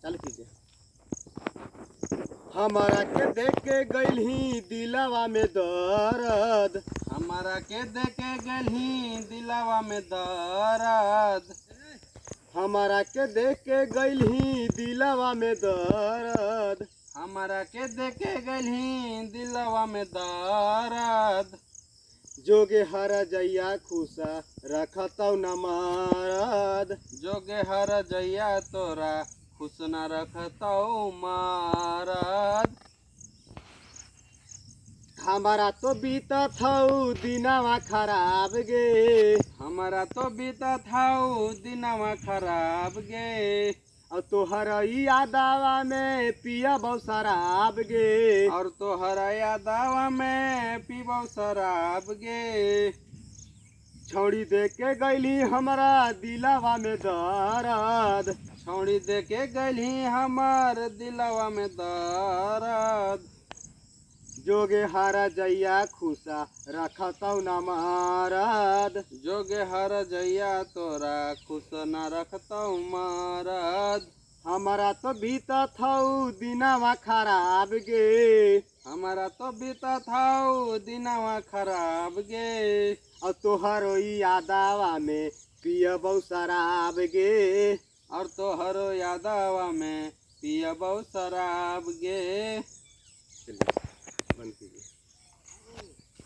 चल कीजिए। हमारा के देख के गइल ही दिलावा में दर्द, हमारा के देखे गलही दिलावा में दर्द, हमारा के देख के गइल ही दिलावा में दर्द। हमारा के देखे गलही दिलावा में दर्द। जोगे हरा जैया खुशा रखतौ न मारद, जोगे हर जैया तोरा खुश न रखतौ मारद। हमारा तो बीतत हौ दिनवा खराब गे, हमारा तो बीतत हौ दिनवा खराब गे। और तोहर यादवा में पिया बहु शराब गे। और तोहरा यादवा में पीबौ शराब गे। छौड़ी देख के गइली हमारा दिलावा में दर्द, छौड़ी देके गलही हमर दिलवा में दर्द। जोगे हरा जैया खुशा रखतौ न मारद। जोगे हर जैया तोरा खुश न रखतौ मारद। हमारा तो बीतत हौ दिनवा खराब गे, हमारा तो बीतत हौ दिनवा खराब गे। और तोहर यादवा में पियबौ शराब गे। और तोहरो यादवा में पियबौ शराब गे।